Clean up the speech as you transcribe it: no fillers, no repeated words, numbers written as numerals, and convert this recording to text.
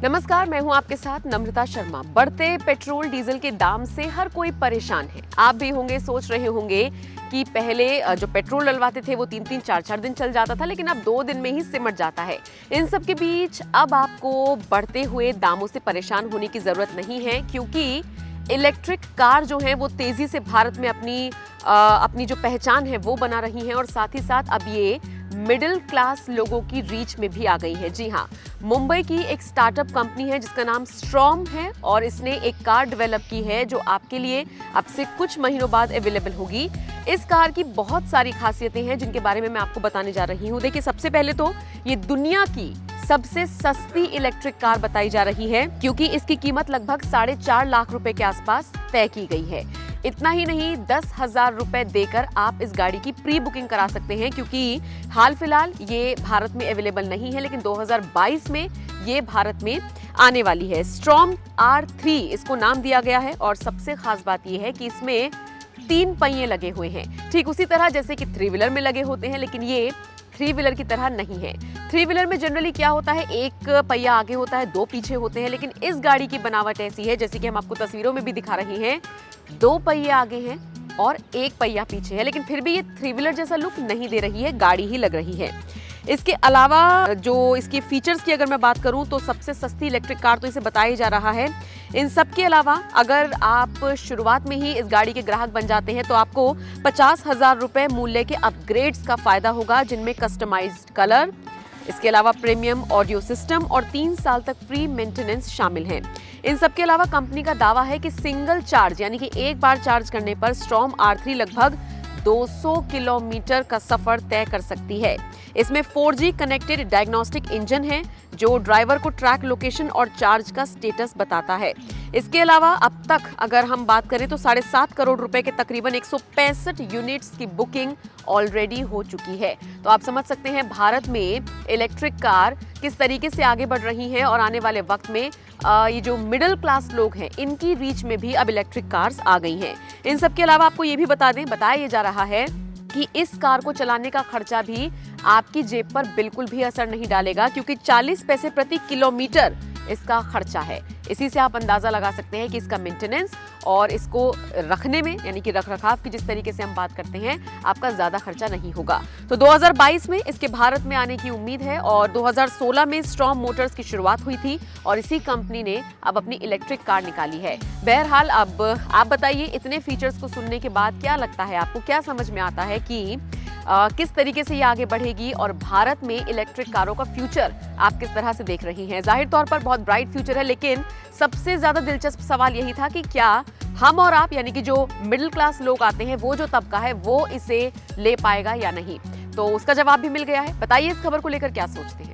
नमस्कार, मैं हूं आपके साथ नम्रता शर्मा। बढ़ते पेट्रोल डीजल के दाम से हर कोई परेशान है। आप भी होंगे, सोच रहे होंगे कि पहले जो पेट्रोल डलवाते थे वो 3-3, 4-4 दिन चल जाता था, लेकिन अब 2 दिन में ही सिमट जाता है। इन सब के बीच अब आपको बढ़ते हुए दामों से परेशान होने की जरूरत नहीं है, क्योंकि इलेक्ट्रिक कार जो है वो तेजी से भारत में अपनी जो पहचान है वो बना रही हैं, और साथ ही साथ अब ये मिडिल क्लास लोगों की रीच में भी आ गई है। जी हाँ, मुंबई की एक स्टार्टअप कंपनी है जिसका नाम स्ट्रॉम है, और इसने एक कार डेवलप की है जो आपके लिए अब से कुछ महीनों बाद अवेलेबल होगी। इस कार की बहुत सारी खासियतें हैं जिनके बारे में मैं आपको बताने जा रही हूँ। देखिए, सबसे पहले तो ये दुनिया की सबसे सस्ती इलेक्ट्रिक कार बताई जा रही है, क्योंकि इसकी कीमत लगभग 4.5 लाख रुपए के आसपास तय की गई है। इतना ही नहीं, 10,000 रुपए देकर आप इस गाड़ी की प्री बुकिंग करा सकते हैं, क्योंकि हाल फिलहाल ये भारत में अवेलेबल नहीं है, लेकिन 2022 में ये भारत में आने वाली है। स्ट्रॉम R3 इसको नाम दिया गया है, और सबसे खास बात यह है कि इसमें 3 पहिए लगे हुए हैं, ठीक उसी तरह जैसे कि 3 व्हीलर में लगे होते हैं, लेकिन ये 3 व्हीलर की तरह नहीं है। 3 व्हीलर में जनरली क्या होता है, एक पहिया आगे होता है, 2 पीछे होते हैं, लेकिन इस गाड़ी की बनावट ऐसी है, जैसे कि हम आपको तस्वीरों में भी दिखा रहे हैं, 2 पहिए आगे हैं और 1 पहिया पीछे है, लेकिन फिर भी ये 3 व्हीलर जैसा लुक नहीं दे रही है, गाड़ी ही लग रही है। इसके अलावा जो इसके फीचर्स की अगर मैं बात करूं तो सबसे सस्ती इलेक्ट्रिक कार तो इसे बताया जा रहा है। इन सब के अलावा अगर आप शुरुआत में ही इस गाड़ी के ग्राहक बन जाते हैं तो आपको 50,000 रुपए मूल्य के अपग्रेड्स का फायदा होगा, जिनमें कस्टमाइज्ड कलर, इसके अलावा प्रीमियम ऑडियो सिस्टम और 3 साल तक फ्री मेंटेनेंस शामिल हैं। इन सब के अलावा कंपनी का दावा है कि सिंगल चार्ज यानी कि एक बार चार्ज करने पर स्ट्रॉम R3 लगभग 200 किलोमीटर का सफर तय कर सकती है। इसमें 4G कनेक्टेड डायग्नोस्टिक इंजन है जो ड्राइवर को ट्रैक लोकेशन और चार्ज का स्टेटस बताता है। इसके अलावा अब तक अगर हम बात करें तो 7.5 करोड़ रुपए के तकरीबन 165 यूनिट्स की बुकिंग ऑलरेडी हो चुकी है। तो आप समझ सकते हैं भारत में इलेक्ट्रिक कार किस तरीके से आगे बढ़ रही है, और आने वाले वक्त में ये जो मिडिल क्लास लोग हैं इनकी रीच में भी अब इलेक्ट्रिक कार्स आ गई हैं। इन सब के अलावा आपको ये भी बताया ये जा रहा है कि इस कार को चलाने का खर्चा भी आपकी जेब पर बिल्कुल भी असर नहीं डालेगा, क्योंकि 40 पैसे प्रति किलोमीटर इसका खर्चा है। इसी से आप अंदाजा लगा सकते हैं कि इसका मेंटेनेंस और इसको रखने में यानी कि रखरखाव की जिस तरीके से हम बात करते हैं, आपका ज्यादा खर्चा नहीं होगा। तो 2022 में इसके भारत में आने की उम्मीद है, और 2016 में स्ट्रॉम मोटर्स की शुरुआत हुई थी, और इसी कंपनी ने अब अपनी इलेक्ट्रिक कार निकाली है। बहरहाल अब आप बताइए, इतने फीचर्स को सुनने के बाद क्या लगता है आपको, क्या समझ में आता है कि किस तरीके से ये आगे बढ़ेगी, और भारत में इलेक्ट्रिक कारों का फ्यूचर आप किस तरह से देख रही हैं? जाहिर तौर पर बहुत ब्राइट फ्यूचर है, लेकिन सबसे ज्यादा दिलचस्प सवाल यही था कि क्या हम और आप यानी कि जो मिडिल क्लास लोग आते हैं, वो जो तबका है, वो इसे ले पाएगा या नहीं। तो उसका जवाब भी मिल गया है। बताइए इस खबर को लेकर क्या सोचते हैं।